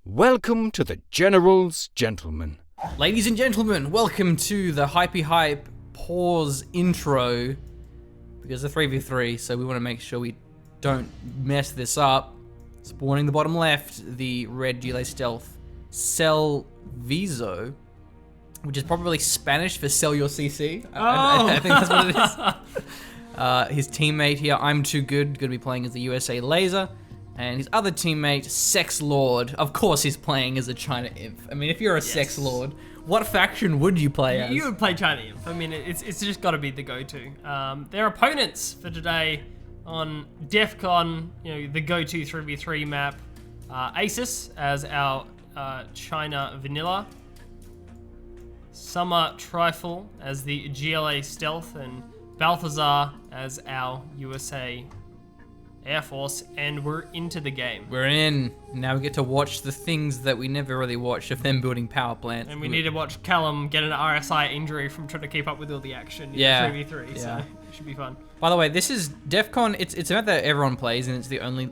Welcome to the General's Gentlemen. Ladies and gentlemen, welcome to the Hypey Hype pause intro. Because the 3v3, so we want to make sure we don't mess this up. Spawning the bottom left, the red Gile Stealth Selvizo, which is probably Spanish for sell your CC. I think that's what it is. His teammate here, imtoogood, going to be playing as the USA Laser. And his other teammate, SexLord, of course he's playing as a China Imp. I mean, if you're a SexLord, what faction would you play as? You would play China Imp. I mean, it's just got to be the go-to. Their opponents for today on DEF CON, the go-to 3v3 map, Asus as our China Vanilla, SummerTrifle as the GLA Stealth, and Baltazar as our USA Air Force, and we're into the game. We're in. Now we get to watch the things that we never really watched of them building power plants. And we need to watch Callum get an RSI injury from trying to keep up with all the action in 3v3, so it should be fun. By the way, this is DEF CON. It's a map that everyone plays, and it's the only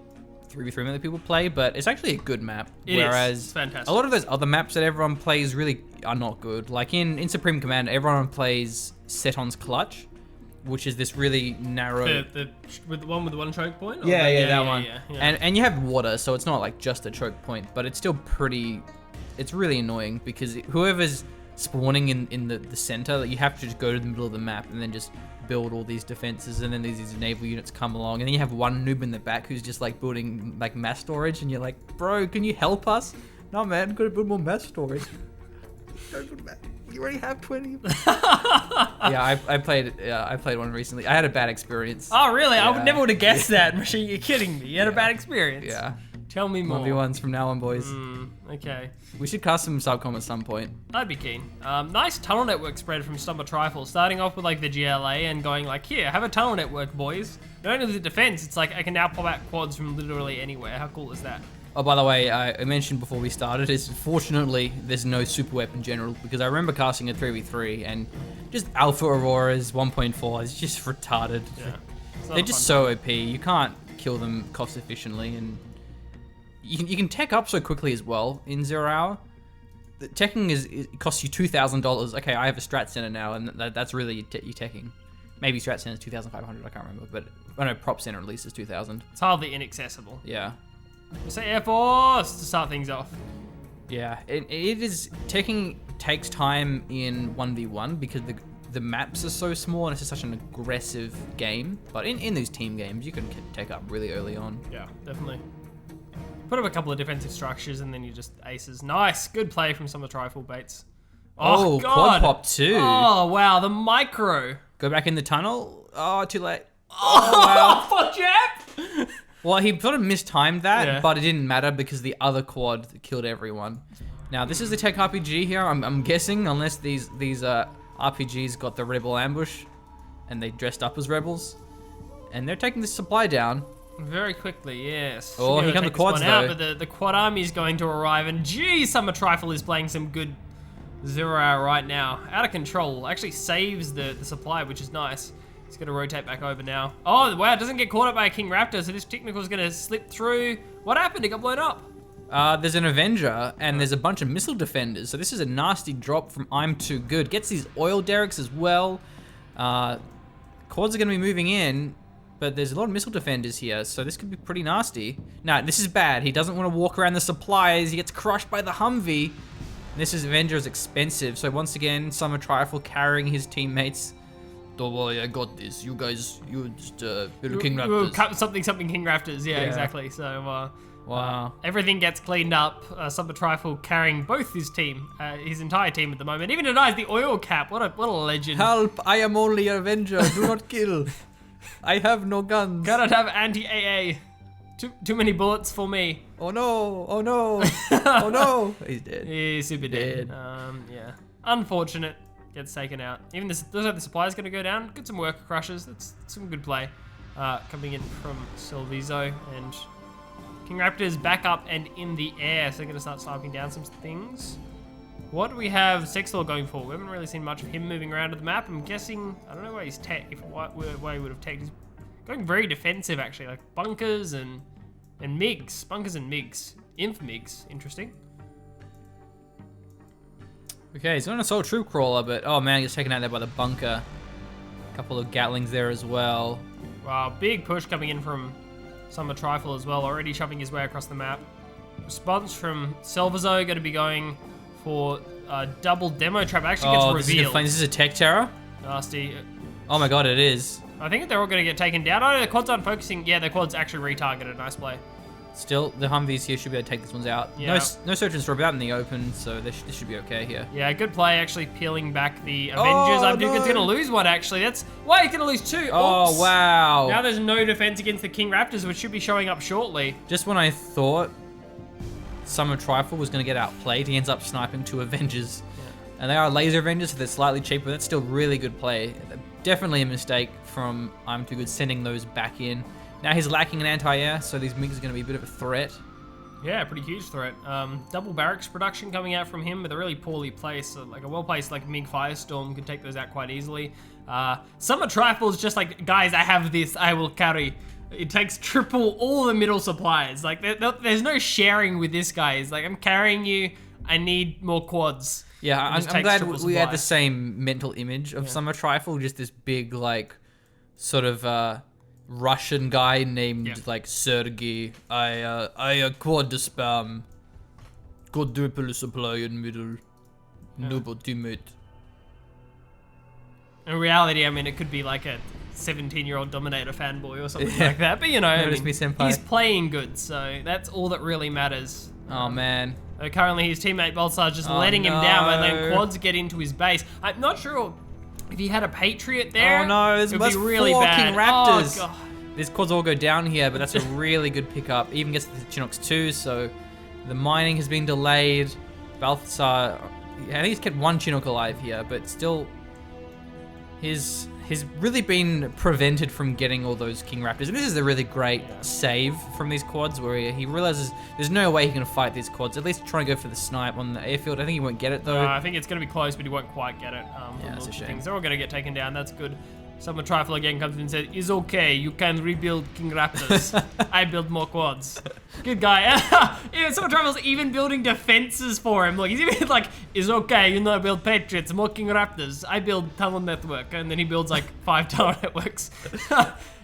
3v3 map that people play, but it's actually a good map. Whereas it's fantastic. A lot of those other maps that everyone plays really are not good. Like in Supreme Command, everyone plays Seton's Clutch, which is this really narrow... With the one with the one choke point? Yeah, that one. Yeah. And you have water, so it's not like just a choke point, but it's still pretty... It's really annoying because whoever's spawning in the center, you have to just go to the middle of the map and then just build all these defenses, and then these naval units come along, and then you have one noob in the back who's just like building like mass storage, and you're like, bro, can you help us? No, man, gotta build more mass storage. You already have 20. Yeah, I played one recently. I had a bad experience. Oh, really? Yeah. I would never have guessed that. Machine, you're kidding me. You had a bad experience. Yeah. Tell me more. 1v1s from now on, boys. Okay. We should cast some subcom at some point. I'd be keen. Nice tunnel network spread from SummerTrifle, starting off with like the GLA and going like, here, have a tunnel network, boys. Not only the defense, it's like I can now pop out quads from literally anywhere. How cool is that? Oh, by the way, I mentioned before we started, is fortunately there's no super weapon general, because I remember casting a 3v3 and just Alpha Auroras 1.4 is just retarded. Yeah. They're just so OP. You can't kill them cost efficiently, and you can tech up so quickly as well in 0 hour. The teching it costs you $2,000. Okay, I have a strat center now, and that's really you teching. Maybe strat center is 2,500. I can't remember, but I know prop center at least is 2,000. It's hardly inaccessible. Yeah. Say Air Force to start things off. Yeah, it is takes time in 1v1 because the maps are so small and it's just such an aggressive game. But in these team games, you can take up really early on. Yeah, definitely. Put up a couple of defensive structures and then you just aces. Nice, good play from some of the trifle baits. Oh God. Quad pop too. Oh wow, the micro. Go back in the tunnel. Oh, too late. Oh wow, fuck Jap. Well, he sort of mistimed that, but it didn't matter because the other quad killed everyone. Now, this is the tech RPG here, I'm guessing, unless these RPGs got the rebel ambush and they dressed up as rebels. And they're taking the supply down. Very quickly, yes. Oh, here come the quads though. But the quad army is going to arrive, and geez, SummerTrifle is playing some good 0 hour right now. Out of control. Actually saves the supply, which is nice. He's going to rotate back over now. Oh, wow, it doesn't get caught up by a King Raptor, so this technical is going to slip through. What happened? It got blown up. There's an Avenger, and there's a bunch of missile defenders, so this is a nasty drop from imtoogood. Gets these oil derricks as well. Quads are going to be moving in, but there's a lot of missile defenders here, so this could be pretty nasty. Now, this is bad. He doesn't want to walk around the supplies. He gets crushed by the Humvee. And this Avenger is expensive, so once again, SummerTrifle carrying his teammates. Don't worry, I got this. You guys, you just build King Raptors. Something King Raptors, yeah, exactly. So, wow. Everything gets cleaned up. SummerTrifle carrying both his team, his entire team at the moment. Even denies the oil cap. What a legend. Help! I am only an Avenger. Do not kill. I have no guns. Cannot have anti-AA. Too many bullets for me. Oh no! Oh no! Oh no! He's dead. He's super dead. Yeah. Unfortunate. Gets taken out. Even this, looks like the supply is going to go down. Get some worker crushes. That's some good play. Coming in from Selvizo, and King Raptors back up and in the air. So they're going to start sniping down some things. What do we have SexLord going for? We haven't really seen much of him moving around the map. I'm guessing, I don't know where he's why he would have taken. He's going very defensive actually, like bunkers and MiGs. Bunkers and MiGs. Inf MiGs. Interesting. Okay, he's on a Soul Troop Crawler, but oh man, he's taken out there by the bunker. A couple of Gatlings there as well. Wow, big push coming in from SummerTrifle as well, already shoving his way across the map. Response from Selvizo, going to be going for a double demo trap. Actually gets revealed. This is a tech terror? Nasty. Oh my god, it is. I think they're all going to get taken down. Oh, the quads aren't focusing. Yeah, the quads actually retargeted. Nice play. Still, the Humvees here should be able to take these ones out. Yeah. No search and destroy out in the open, so this should be okay here. Yeah, good play actually peeling back the Avengers. I'm going to lose one actually. That's why he's going to lose two. Oh, Oops. wow. Now there's no defense against the King Raptors, which should be showing up shortly. Just when I thought SummerTrifle was going to get outplayed, he ends up sniping two Avengers. Yeah. And they are laser Avengers, so they're slightly cheaper. That's still really good play. Definitely a mistake from imtoogood sending those back in. Now he's lacking an anti-air, so these MiGs are going to be a bit of a threat. Yeah, pretty huge threat. Double barracks production coming out from him, but they're really poorly placed. So like a well-placed like MiG Firestorm could take those out quite easily. SummerTrifle is just like, guys, I have this, I will carry. It takes triple all the middle supplies. Like there's no sharing with this guy. It's like, I'm carrying you, I need more quads. Yeah, I'm glad we had the same mental image of SummerTrifle, just this big like sort of Russian guy named like Sergey. I quad the spam. Quadruple supply in middle. Nobody mate. In reality, I mean, it could be like a 17-year-old Dominator fanboy or something like that. But you know, I mean, he's playing good, so that's all that really matters. Oh man. Currently, his teammate Baltazar just letting him down, and then quads get into his base. I'm not sure if he had a Patriot there. Oh no, there's really four bad. King Raptors. Oh, God. These quads all go down here, but that's a really good pickup. Even gets the Chinooks too, so the mining has been delayed. Baltazar, I think he's kept one Chinook alive here, but still, he's really been prevented from getting all those King Raptors. And this is a really great save from these quads, where he realizes there's no way he can fight these quads. At least try and go for the snipe on the airfield. I think he won't get it though. I think it's going to be close, but he won't quite get it. Yeah, that's a shame. They're all going to get taken down. That's good. SummerTrifle again comes in and says, "It's okay, you can rebuild King Raptors. I build more quads." Good guy. Yeah, SummerTrifle's even building defenses for him. Look, he's even like, "It's okay, you know, I build Patriots, more King Raptors. I build tunnel network." And then he builds like 5 tunnel networks.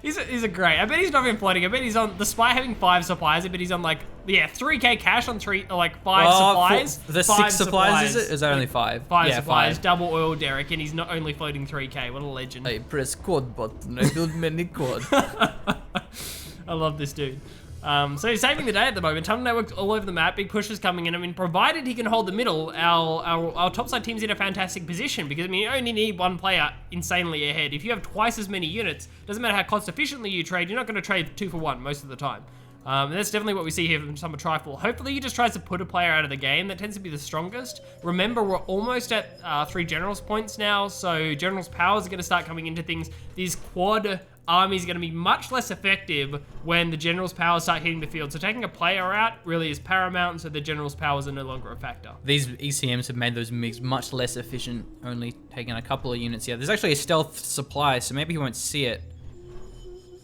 He's a great. I bet he's not even floating. I bet he's on, despite having 5 supplies, I bet he's on like, 3k cash on 5 supplies. The 6 supplies, is it? Is that only 5? 5 supplies, 5. Double oil derrick, and he's not only floating 3k. What a legend. I press quad button, I build many quad. I love this dude. So he's saving the day at the moment. Tunnel networks all over the map. Big pushes coming in. I mean, provided he can hold the middle, our topside team's in a fantastic position, because I mean, you only need one player insanely ahead. If you have twice as many units, doesn't matter how cost efficiently you trade, you're not going to trade 2 for 1 most of the time. And that's definitely what we see here from SummerTrifle. Hopefully he just tries to put a player out of the game. That tends to be the strongest. Remember, we're almost at 3 Generals points now, so Generals powers are going to start coming into things. These quad armies are going to be much less effective when the Generals powers start hitting the field. So taking a player out really is paramount, so the Generals powers are no longer a factor. These ECMs have made those MiGs much less efficient, only taking a couple of units here. There's actually a stealth supply, so maybe he won't see it.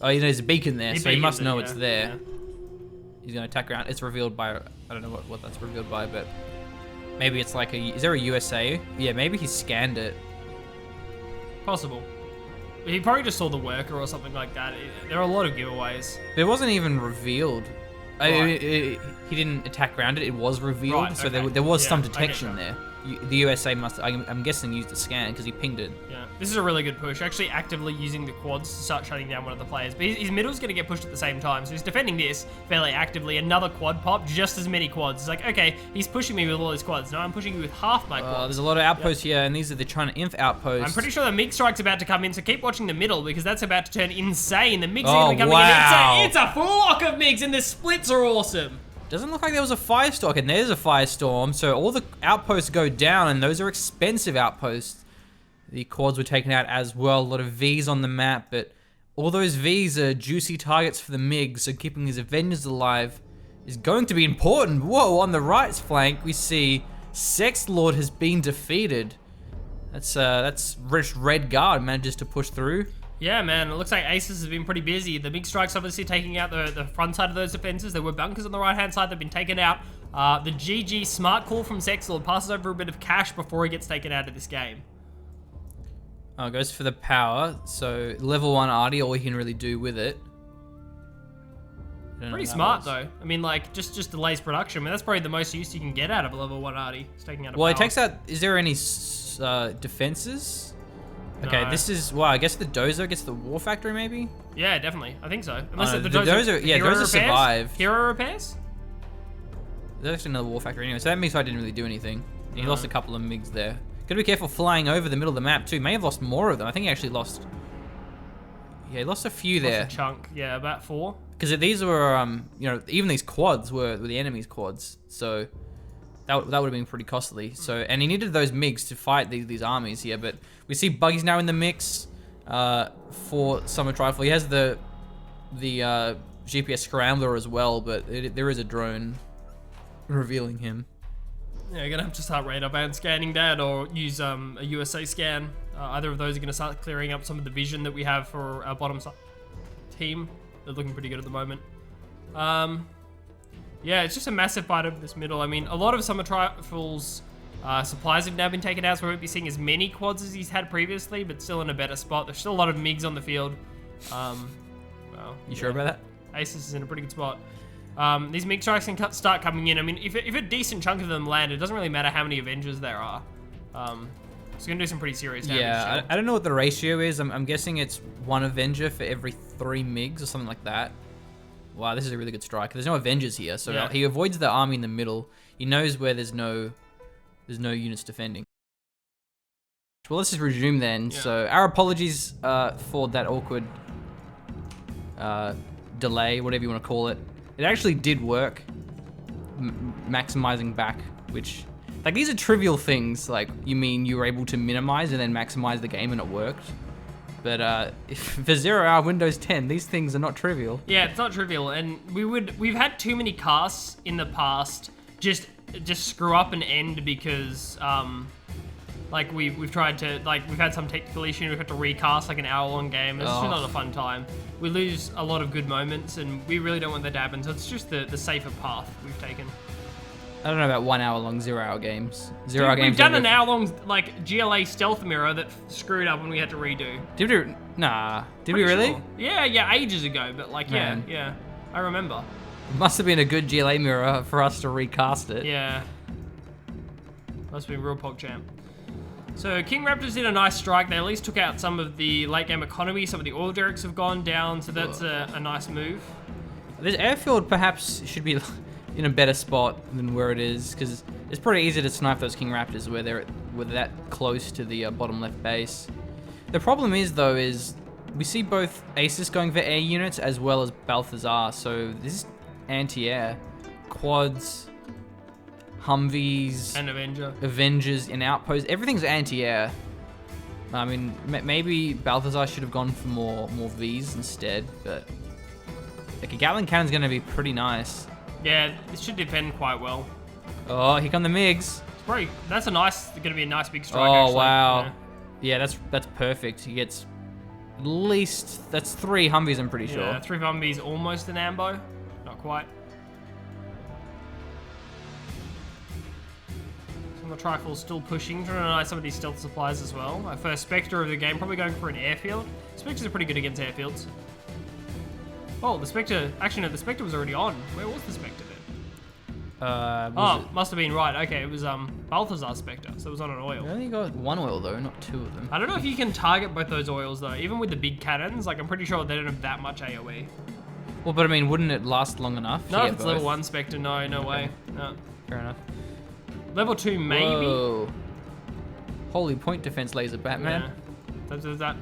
Oh, there's a beacon there, so he must know it's there. Yeah. He's going to attack around. It's revealed by, I don't know what that's revealed by, but maybe it's like is there a USA? Yeah, maybe he scanned it. Possible. He probably just saw the worker or something like that. There are a lot of giveaways. It wasn't even revealed. Right. He didn't attack around it. It was revealed, right, so okay. there was some detection there. The USA must, I'm guessing, used a scan because he pinged it. Yeah, this is a really good push. Actually actively using the quads to start shutting down one of the players. But his middle's going to get pushed at the same time, so he's defending this fairly actively. Another quad pop, just as many quads. It's like, okay, he's pushing me with all his quads. No, I'm pushing you with half my quads. There's a lot of outposts here, and these are the China Inf outposts. I'm pretty sure the MiG strike's about to come in, so keep watching the middle, because that's about to turn insane. The MiGs are going to be coming in. It's a full lock of MiGs, and the splits are awesome. Doesn't look like there was a firestorm, and there's a firestorm, so all the outposts go down, and those are expensive outposts. The quads were taken out as well, a lot of Vs on the map, but all those Vs are juicy targets for the MiGs, so keeping these Avengers alive is going to be important. Whoa, on the right flank, we see SexLord has been defeated. That's Rich Red Guard manages to push through. Yeah, man, it looks like Asus has been pretty busy. The big strikes obviously taking out the front side of those defenses. There were bunkers on the right-hand side that have been taken out. The GG smart call from SexLord passes over a bit of cash before he gets taken out of this game. Goes for the power. So level 1 Artie, all he can really do with it. Pretty smart though. I mean, like just delays production. I mean, that's probably the most use you can get out of a level 1 Artie. It's taking out a Well, power. it takes out. Is there any defenses? Okay, No. this is. Well, I guess the Dozer gets the War Factory, maybe. Yeah, definitely. I think so. Unless no, the the Dozer- yeah, hero Dozer repairs? survived. Hero repairs? There's actually another War Factory anyway, so that means I didn't really do anything. He lost a couple of MiGs there. Gotta be careful flying over the middle of the map too. May have lost more of them. I think he actually lost. Yeah, he lost a few there. Lost a chunk. Yeah, about 4. Because these were, you know, even these quads were the enemy's quads, so that would have been pretty costly. So, and he needed those MiGs to fight these armies here. But we see Buggy's now in the mix for SummerTrifle. He has the GPS scrambler as well, but there is a drone revealing him. Yeah, you're gonna have to start radar band scanning that, or use a USA scan. Either of those are gonna start clearing up some of the vision that we have for our bottom side team. They're looking pretty good at the moment. Yeah, it's just a massive fight over this middle. I mean, a lot of SummerTrifle's supplies have now been taken out, so we won't be seeing as many quads as he's had previously, but still in a better spot. There's still a lot of MiGs on the field. Well, You sure about that? Asus is in a pretty good spot. These MiG strikes can start coming in. I mean, if a decent chunk of them land, it doesn't really matter how many Avengers there are. It's gonna do some pretty serious damage. Yeah, I don't know what the ratio is. I'm guessing it's 1 Avenger for every 3 MiGs or something like that. Wow, this is a really good strike. There's no Avengers here, so Yeah. he avoids the army in the middle. He knows where there's no units defending. Well, let's just resume then. Yeah. So our apologies for that awkward delay, whatever you want to call it. It actually did work, maximizing back, which, like, these are trivial things. Like, you mean you were able to minimize and then maximize the game and it worked? But for 0-hour Windows 10, these things are not trivial. Yeah, it's not trivial, and we've had too many casts in the past just screw up and end because like we've tried to, like, we've had some technical issue, we've had to recast like an hour-long game. It's just not a fun time. We lose a lot of good moments, and we really don't want that to happen. So it's just the safer path we've taken. I don't know about 1 hour long 0-hour games. Dude, we've done an hour-long like GLA stealth mirror that screwed up when we had to redo. Did we? Nah. Did we Pretty really? sure. Yeah, ages ago. But like, Man. yeah, I remember. It must have been a good GLA mirror for us to recast it. Yeah. Must have been real PogChamp. So King Raptors did a nice strike. They at least took out some of the late game economy. Some of the oil derricks have gone down, so that's a nice move. This airfield perhaps should be in a better spot than where it is, because it's pretty easy to snipe those King Raptors where they're that close to the bottom left base. The problem is, though, is we see both Asus going for air units as well as Baltazar, so this is anti-air. Quads, Humvees, And Avenger. Avengers, and Outposts, everything's anti-air. I mean, maybe Baltazar should have gone for more Vs instead, but like a Gatling cannon's gonna be pretty nice. Yeah, it should defend quite well. Oh, here come the MiGs. That's gonna be a nice big strike. Oh, actually. wow. Yeah, that's perfect. He gets at least, that's 3 Humvees, I'm pretty sure. Yeah, 3 Humvees, almost an ambo, not quite. SummerTrifle's still pushing, trying to deny some of these stealth supplies as well. Our first Spectre of the game, probably going for an airfield. Spectres are pretty good against airfields. Oh, the Spectre, actually no, the Spectre was already on. Where was the Spectre then? Must have been right. Okay, it was Baltazar's Spectre, so it was on an oil. I only got 1 oil though, not 2 of them. I don't know if you can target both those oils though. Even with the big cannons, like I'm pretty sure they don't have that much AoE. Well, but I mean, wouldn't it last long enough? to No, get if it's both? level 1 Spectre, no way. No. Fair enough. Level 2 maybe. Whoa. Holy point defense laser, Batman. Yeah.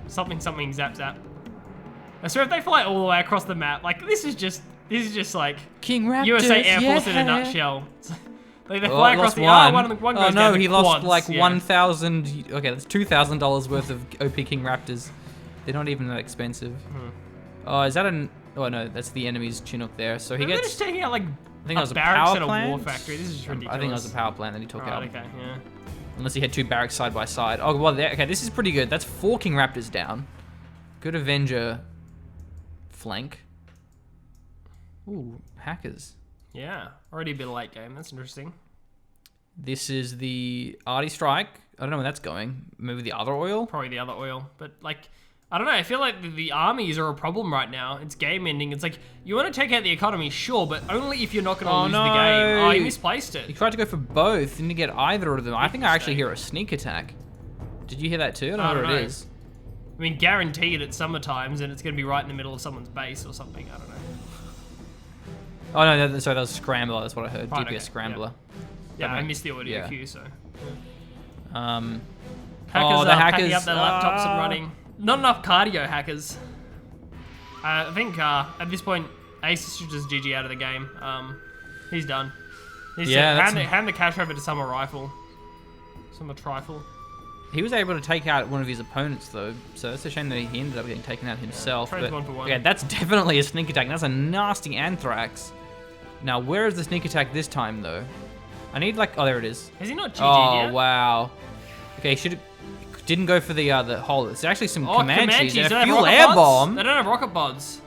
Something zap. I swear if they fly all the way across the map, like this is just like King Raptors, USA Air Force in a yeah. nutshell. They fly across lost the one. one Oh goes no, down to he lost quads, like yeah. 1,000. Okay, that's $2,000 worth of OP King Raptors. They're not even that expensive. Oh, is that an? Oh no, that's the enemy's Chinook there. So he They're gets. just taking out like I think that was a barracks power and a plant. war factory. This is just ridiculous. I think that was a power plant that he took out. Right, okay, yeah. Unless he had 2 barracks side by side. Oh well, okay, this is pretty good. That's 4 King Raptors down. Good Avenger flank. Ooh, hackers. Yeah, already a bit of late game. That's interesting. This is the Arty Strike. I don't know where that's going. Maybe the other oil? Probably the other oil. But, like, I don't know. I feel like the armies are a problem right now. It's game ending. It's like, you want to take out the economy, sure, but only if you're not going to lose the game. Oh, you misplaced it. You tried to go for both. Didn't get either of them. I think I actually hear a sneak attack. Did you hear that too? I don't know what it is. I mean, guaranteed at summer times, and it's going to be right in the middle of someone's base or something. I don't know. Oh, no, sorry, that was Scrambler. That's what I heard. Right, DPS okay. Scrambler. Yeah, I missed the audio cue, so. Hackers Hackers the are hackers. packing up their laptops and running. Not enough cardio, hackers. I think at this point, Asus should just GG out of the game. He's done. He's hand the cash over to SummerTrifle. SummerTrifle. He was able to take out one of his opponents, though, so it's a shame that he ended up getting taken out himself. Trades But, 1 for 1. yeah, that's definitely a sneak attack. That's a nasty Anthrax. Now, where is the sneak attack this time, though? I need, like... Oh, there it is. Has he not GG'd Oh, yet? wow. Okay, didn't go for the hole. It's actually some Comanches and They a don't fuel have air rocket bomb. pods? They don't have rocket pods.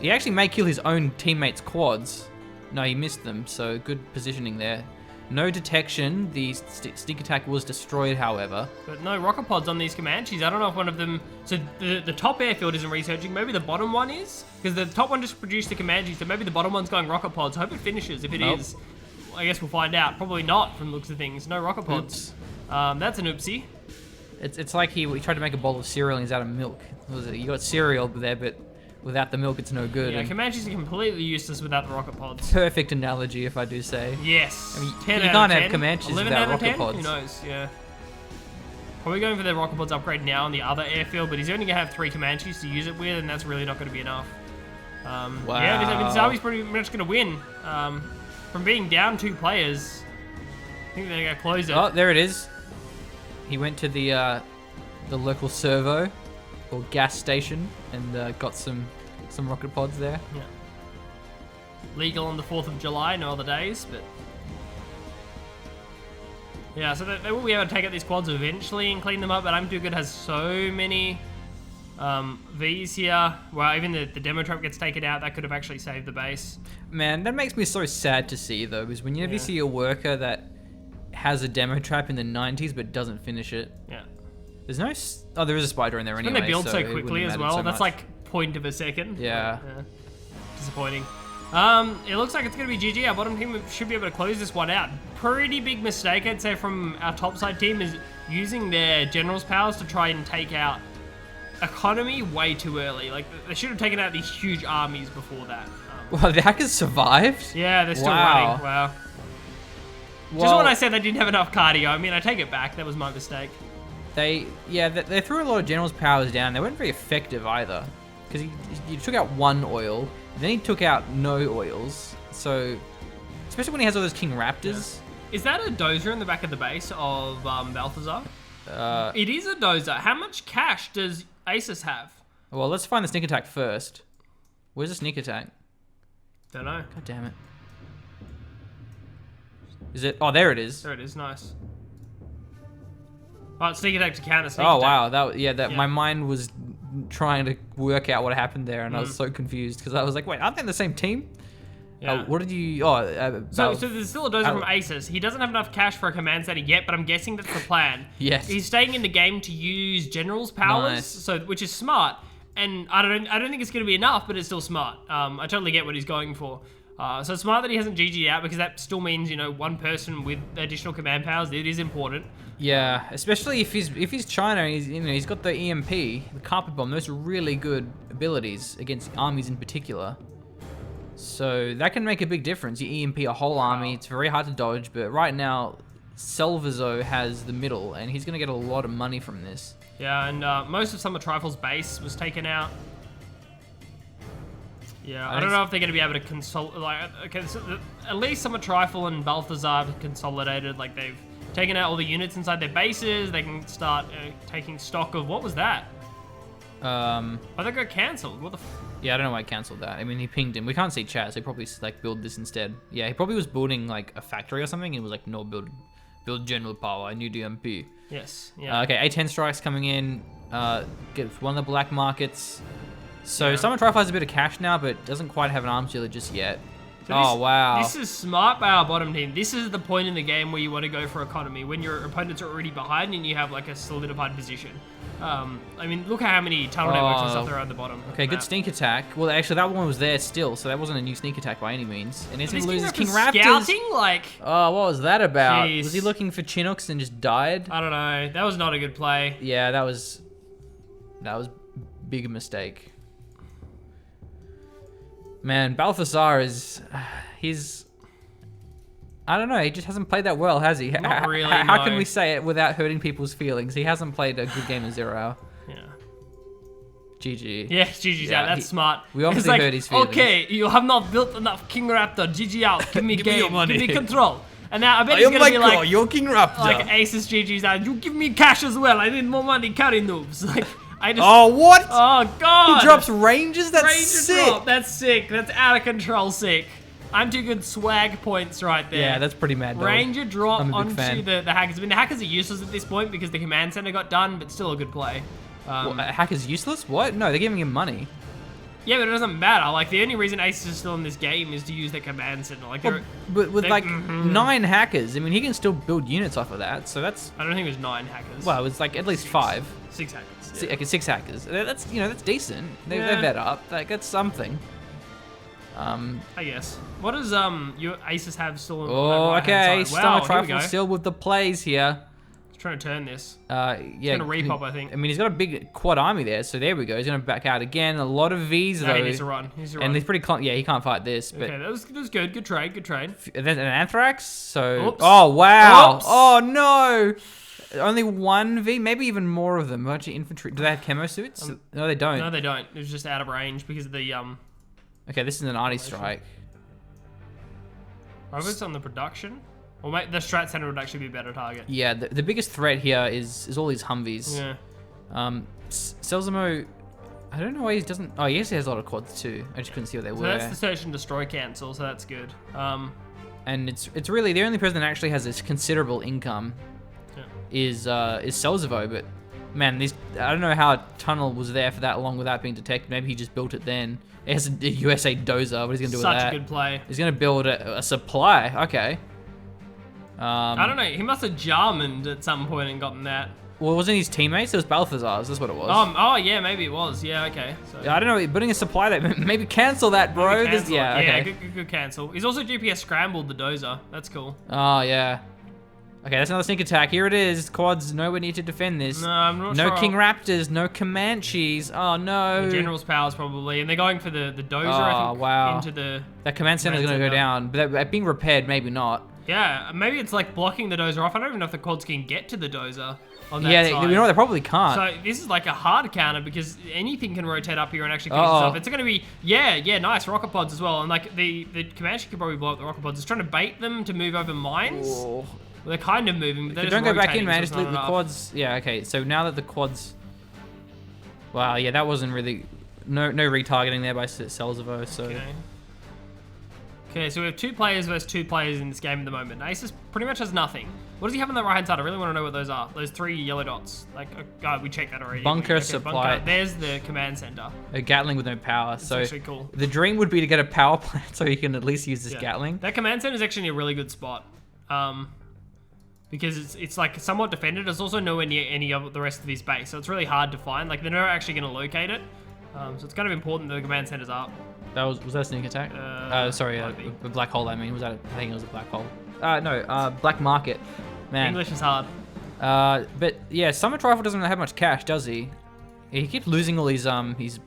He actually may kill his own teammates' quads. No, he missed them, so good positioning there. No detection. The sneak attack was destroyed, however. But no rocket pods on these Comanches. I don't know if one of them... So the top airfield isn't researching. Maybe the bottom one is? Because the top one just produced the Comanches, so maybe the bottom one's going rocket pods. I hope it finishes. If it is, I guess we'll find out. Probably not from the looks of things. No rocket pods. That's an oopsie. It's like he tried to make a bowl of cereal and he's out of milk. You got cereal there, but without the milk, it's no good. Yeah, Comanches are completely useless without the rocket pods. Perfect analogy, if I do say. Yes. I mean, 10 you out can't of have 10, Comanches 11 without out of rocket 10? pods. Who knows? Yeah. Probably going for their rocket pods upgrade now on the other airfield, but he's only going to have 3 Comanches to use it with, and that's really not going to be enough. Wow. Yeah, this army's pretty much going to win. From being down 2 players, I think they're going to close it. Oh, there it is. He went to the local servo or gas station and got some rocket pods there. Yeah. Legal on the 4th of July, no other days, but... Yeah, so they will be able to take out these quads eventually and clean them up, but imtoogood has so many Vs here. Well, even the demo trap gets taken out, that could have actually saved the base. Man, that makes me so sad to see, though, because when you see a worker that has a demo trap in the 90s but doesn't finish it. Yeah. There's no... Oh, there is a spider in there anyway. When they build so it quickly wouldn't as matter well, so that's much. like point of a second. Yeah. Disappointing. It looks like it's going to be GG. Our bottom team should be able to close this one out. Pretty big mistake, I'd say, from our top side team is using their general's powers to try and take out economy way too early. Like, they should have taken out these huge armies before that. Well, the hackers survived? Yeah, they're still Wow. running. Wow. Well, Just when I said they didn't have enough cardio, I mean, I take it back. That was my mistake. They threw a lot of general's powers down. They weren't very effective either. Because he took out 1 oil, then he took out no oils. So, especially when he has all those King Raptors. Yeah. Is that a dozer in the back of the base of Baltazar? It is a dozer. How much cash does Asus have? Well, let's find the sneak attack first. Where's the sneak attack? Don't know. God damn it. Is it? Oh, there it is. There it is. Nice. Oh, sneak attack to counter sneak Oh, attack. wow. My mind was trying to work out what happened there, and I was so confused because I was like, wait, aren't they in the same team? Yeah. What did you... So there's still a dozer from Asus. He doesn't have enough cash for a command center yet, but I'm guessing that's the plan. Yes. He's staying in the game to use General's powers, Nice. which is smart. And I don't think it's going to be enough, but it's still smart. I totally get what he's going for. So it's smart that he hasn't GG'd out, because that still means, one person with additional command powers. It is important. Yeah, especially if he's China, he's got the EMP, the carpet bomb. Those are really good abilities against armies in particular. So that can make a big difference. You EMP a whole army. It's very hard to dodge, but right now Selvizo has the middle, and he's gonna get a lot of money from this. Yeah, and most of SummerTrifle's base was taken out. Yeah, I don't know if they're going to be able to consolidate. Okay, so at least SummerTrifle and Baltazar have consolidated. Like, they've taken out all the units inside their bases. They can start taking stock of... What was that? Oh, that got cancelled. What the Yeah, I don't know why I cancelled that. I mean, he pinged him. We can't see chat, so he probably, build this instead. Yeah, he probably was building, a factory or something, and it was, no, build Build general power. I need EMP. Yes. Yeah. Okay, A10 strikes coming in. Gets one of the black markets. So Yeah. SummerTrifle has a bit of cash now, but doesn't quite have an arms dealer just yet. So Oh, wow. This is smart by our bottom team. This is the point in the game where you want to go for economy, when your opponents are already behind and you have like a solidified position. I mean, look at how many tunnel networks and stuff there are at the bottom. Okay, good sneak attack. Well, actually, that one was there still, so that wasn't a new sneak attack by any means. And But it is loses King Raptors Raptors. scouting? Like, Oh, what was that about? Jeez. Was he looking for Chinooks and just died? I don't know. That was not a good play. Yeah, that was big mistake. Man, Baltazar is I don't know, he just hasn't played that well, has he? Not really, How no. can we say it without hurting people's feelings? He hasn't played a good game of 0 hour. Yeah. GG. Yeah, GG's Yeah, out. That's smart. we obviously It's like, hurt his feelings. okay, you have not built enough King Raptor. GG out. Give me Give me game. your money. Give me control. And now I bet he's gonna be like, you're King Raptor. like Asus GG's out. You give me cash as well. I need more money. Carry noobs. Like I just. Oh, what? Oh god. He drops ranges? That's Ranger sick. drop. That's sick. That's out of control sick. I'm too good swag points right there. Yeah, that's pretty mad, dog. Ranger drop I'm a big onto fan. the hackers. I mean, the hackers are useless at this point because the command center got done, but still a good play. What, hacker's useless? What? No, they're giving him money. Yeah, but it doesn't matter. Like, the only reason Ace is still in this game is to use their command center. Like, Well, but with like 9 hackers, I mean, he can still build units off of that. So that's, I don't think it was 9 hackers. well, it's like at least 5. 6 hackers. Si- Okay, 6 hackers. That's, you know, that's decent. They're Yeah. vet up. Like, that's something. I guess. What does your Aces have still on Oh, that okay. right-hand side? Wow, here we SummerTrifle go. still with the plays here. Trying to turn this. Yeah. gonna repop, I think. I mean, he's got a big quad army there, so there we go. He's gonna back out again. A lot of V's No, though. he needs to run. He needs to run. And he's pretty. Yeah, he can't fight this. But Okay, that was good. Good trade. Good trade. and then an Anthrax. So. Oops. Oh wow. Oops. Oh no. Only 1 V, maybe even more of them. A bunch of infantry. Do they have camo suits? No, they don't. No, they don't. It was just out of range because of the Okay, this is an arty strike. robots on the production. Or the strat center would actually be a better target. Yeah, the biggest threat here is all these Humvees. Yeah. Selzimo, I don't know why he doesn't. Oh, he actually has a lot of quads too. I just couldn't see what they So were. that's the search and destroy cancel. So that's good. And it's really the only person that actually has this considerable income is Selvizo, but man, I don't know how a tunnel was there for that long without being detected. Maybe he just built it then. It has a USA dozer. What he's gonna do with that? Such a good play. He's gonna build a supply. Okay. I don't know. He must have Jarmaned at some point and gotten that. Well, it wasn't his teammates. It was Baltazar's. That's what it was. Oh yeah, maybe it was. Yeah, okay. So I don't know. Putting a supply there. Maybe cancel that, bro. maybe cancel it. Yeah. Okay. Good cancel. He's also GPS scrambled the dozer. That's cool. Oh yeah. Okay, that's another sneak attack. Here it is. Quads nowhere near to defend this. No, I'm not No sure. King Raptors. No Comanches. Oh no. The General's powers probably, and they're going for the dozer. I think wow. into the. That command center is going to go down, but that being repaired, maybe not. Yeah, maybe it's like blocking the dozer off. I don't even know if the quads can get to the dozer on that Yeah, side. you know they probably can't. So this is like a hard counter because anything can rotate up here and actually finish Uh-oh. this off. It's going to be, yeah, nice rocket pods as well. And like the Comanche could probably blow up the rocket pods. It's trying to bait them to move over mines. Oh. Well, they're kind of moving, but they're just Don't go back in, rotating, man. so Just it's leave not the enough. quads. Yeah, okay. So now that the quads. Wow, yeah, that wasn't really. No retargeting there by Selvizo. So. Okay, so we have 2 players versus 2 players in this game at the moment. Asus pretty much has nothing. What does he have on the right hand side? I really want to know what those are. Those 3 yellow dots. Like, God, we checked that already. Bunker Okay, supply. bunker. There's the command center. A Gatling with no power. So actually cool. the dream would be to get a power plant so you can at least use this Yeah. Gatling. That command center is actually a really good spot. Because it's like somewhat defended. It's also nowhere near any of the rest of his base. So it's really hard to find. Like, they're never actually going to locate it. So it's kind of important that the command center's up. That was that a sneak attack? Sorry, might be. a black hole. I mean, I think it was a black hole. No, black market. Man. English is hard. But yeah, SummerTrifle doesn't have much cash, does he? He keeps losing all these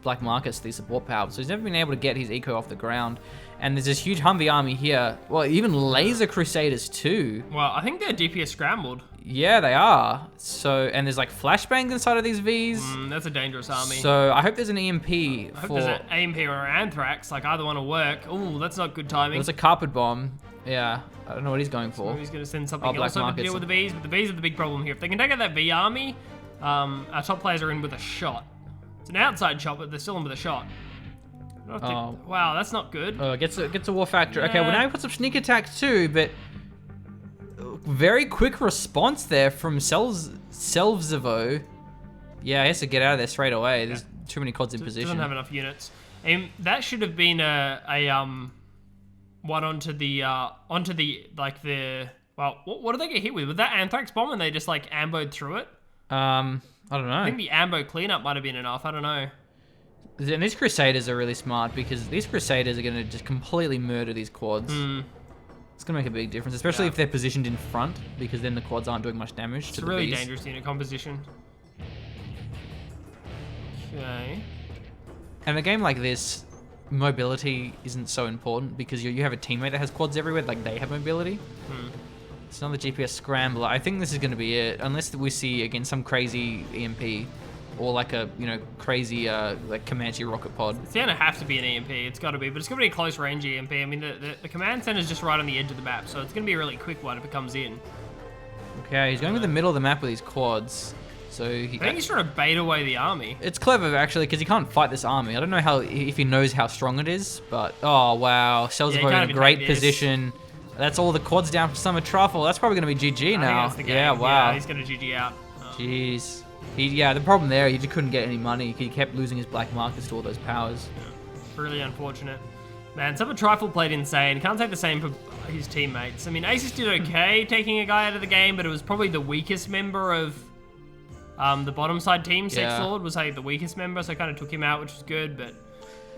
black markets, these support powers, so he's never been able to get his eco off the ground. And there's this huge Humvee army here. Well, even Laser Crusaders too. Well, I think they're DPS scrambled. Yeah, they are. So, and there's like flashbangs inside of these Vs. That's a dangerous army. So I hope there's an EMP I hope for. there's an AMP or an Anthrax. Like, either one will work. Ooh, that's not good timing. There's a carpet bomb. Yeah, I don't know what he's going for. Maybe he's going to send something Black else over to markets. deal with the Vs, but the Vs are the big problem here. If they can take out that V army, our top players are in with a shot. It's an outside shot, but they're still in with a shot. I don't think- wow, that's not good. Gets a war factor. Okay, well Yeah. now he puts some sneak attacks too, but very quick response there from Selvizo. Yeah, he has to get out of there straight away. There's too many quads in position. Doesn't have enough units. That should have been a one onto the like the what did they get hit with? Was that anthrax bomb and they just like amboed through it? I don't know. I think the ambo cleanup might have been enough. I don't know. And these Crusaders are really smart because these Crusaders are going to just completely murder these quads. It's going to make a big difference, especially if they're positioned in front, because then the quads aren't doing much damage to the It's a really bees. dangerous unit composition. Okay. And a game like this, mobility isn't so important because you have a teammate that has quads everywhere, like they have mobility. It's another GPS scrambler. I think this is going to be it, unless we see again some crazy EMP or like a crazy like Comanche rocket pod. It's gonna have to be an EMP. It's got to be, but it's gonna be a close range EMP. I mean, the command center is just right on the edge of the map, so it's gonna be a really quick one if it comes in. Okay, he's going with the middle of the map with his quads. So I think he's trying to bait away the army. It's clever actually because he can't fight this army. I don't know if he knows how strong it is, but oh wow, Selvizo in a great position. That's all the quads down for SummerTrifle. That's probably going to be GG now. Yeah, wow. Yeah, he's going to GG out. Jeez. The problem there, he just couldn't get any money. He kept losing his black markets to all those powers. Yeah, really unfortunate. Man, SummerTrifle played insane. Can't say the same for his teammates. I mean, asus did okay taking a guy out of the game, but it was probably the weakest member of the bottom side team. SexLord was like the weakest member, so I kind of took him out, which was good, but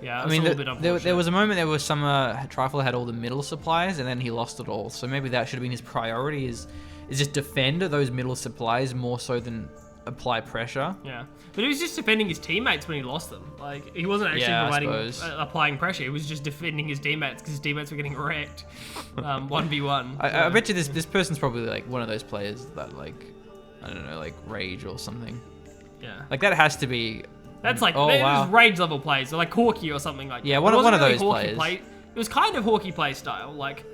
yeah, I mean, a little bit unfortunate. there was a moment there where SummerTrifle had all the middle supplies, and then he lost it all. So maybe that should have been his priority: is just defend those middle supplies more so than apply pressure. Yeah, but he was just defending his teammates when he lost them. Like he wasn't actually applying pressure. He was just defending his teammates because his teammates were getting wrecked 1v1. I bet you this person's probably like one of those players that like I don't know, like rage or something. Yeah, like that has to be. That's like those rage level plays, like Hawkey or something like that. Yeah, one of those players. It was kind of Hawkey play style, like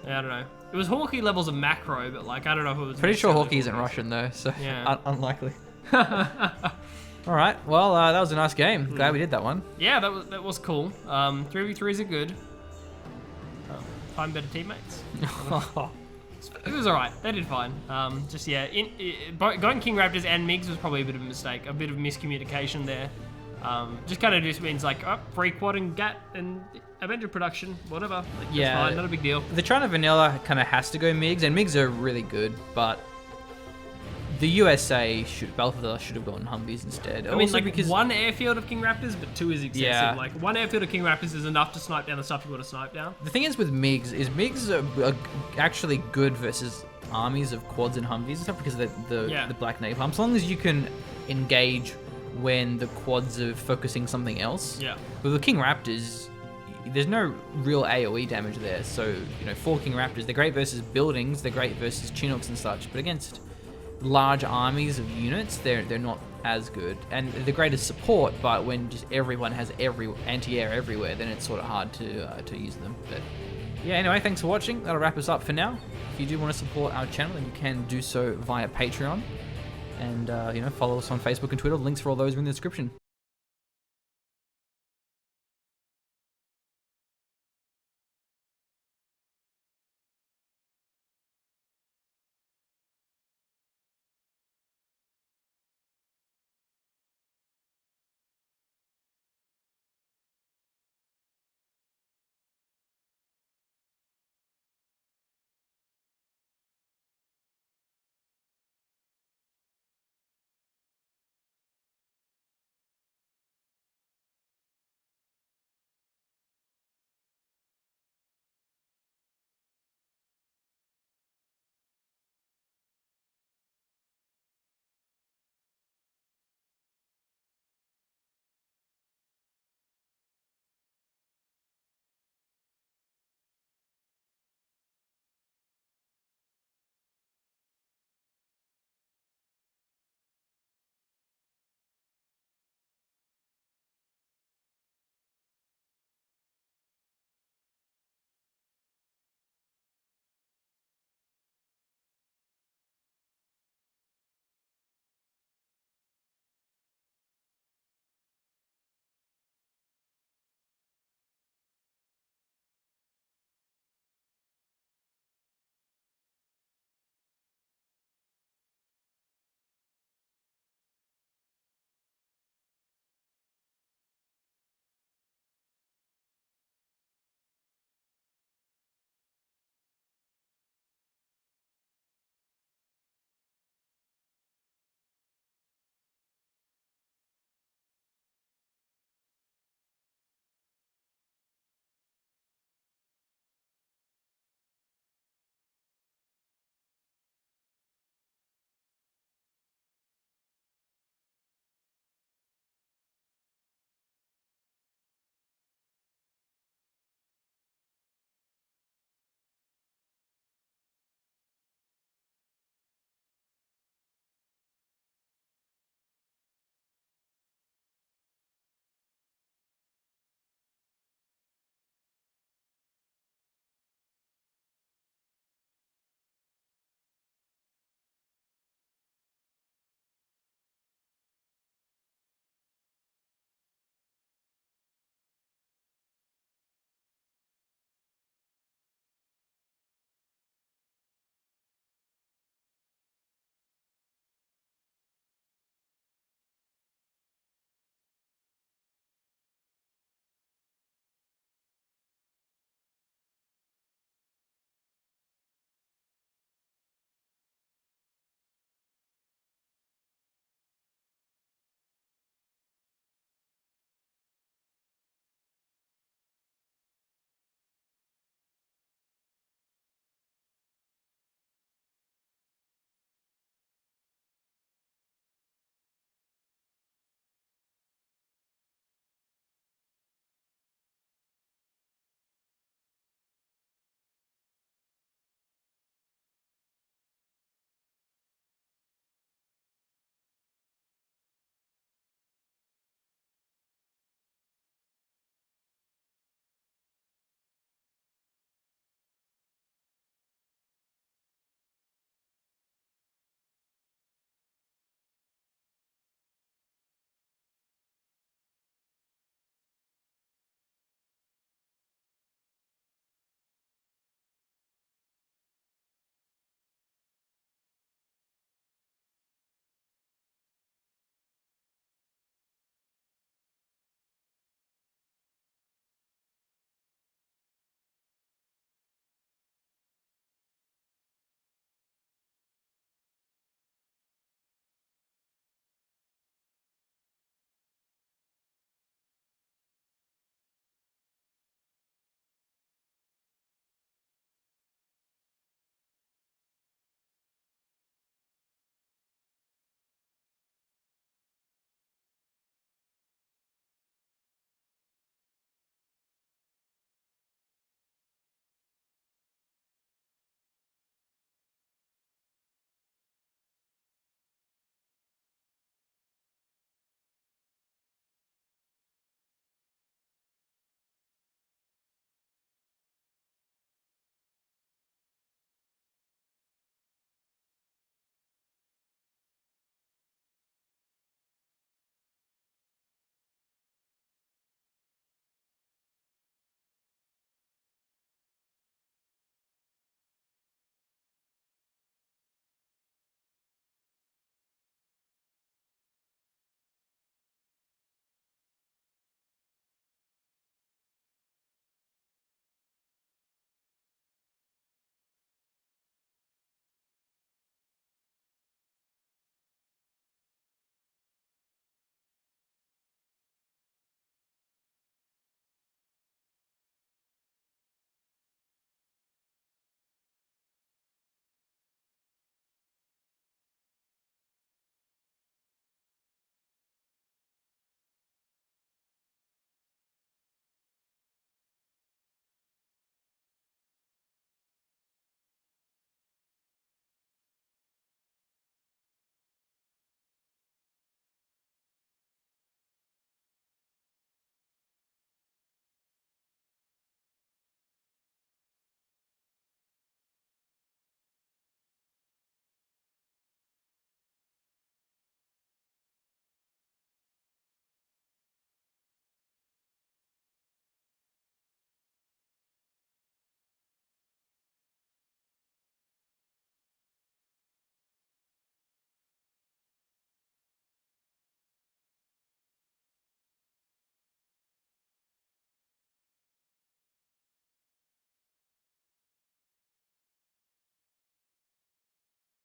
I don't know. It was Hawkey levels of macro, but like I don't know if it was. Pretty sure Hawkey isn't Russian though, so yeah, unlikely. All right, well that was a nice game. Glad we did that one. Yeah, that was cool. 3v3s are good. Find better teammates. It was alright. They did fine. Just yeah, going King Raptors and Migs was probably a bit of a mistake, a bit of miscommunication there. Just kind of just means like free quad and GAT and Avenger production, whatever. Like, yeah, fine, not a big deal. The China Vanilla kind of has to go Migs, and Migs are really good, but the USA Baltazar should have gone Humvees instead. I mean, like because one airfield of King Raptors, but two is excessive. Yeah. Like one airfield of King Raptors is enough to snipe down the stuff you want to snipe down. The thing is with Migs is are actually good versus armies of quads and Humvees and stuff because of the black napalm. As long as you can engage when the quads are focusing something else. Yeah. With the King Raptors, there's no real AoE damage there. So, for King Raptors, they're great versus buildings, they're great versus Chinooks and such, but against large armies of units, they're not as good. And they're great as support, but when just everyone has anti-air everywhere, then it's sort of hard to use them. But yeah, anyway, thanks for watching. That'll wrap us up for now. If you do want to support our channel, then you can do so via Patreon. And, follow us on Facebook and Twitter. Links for all those are in the description.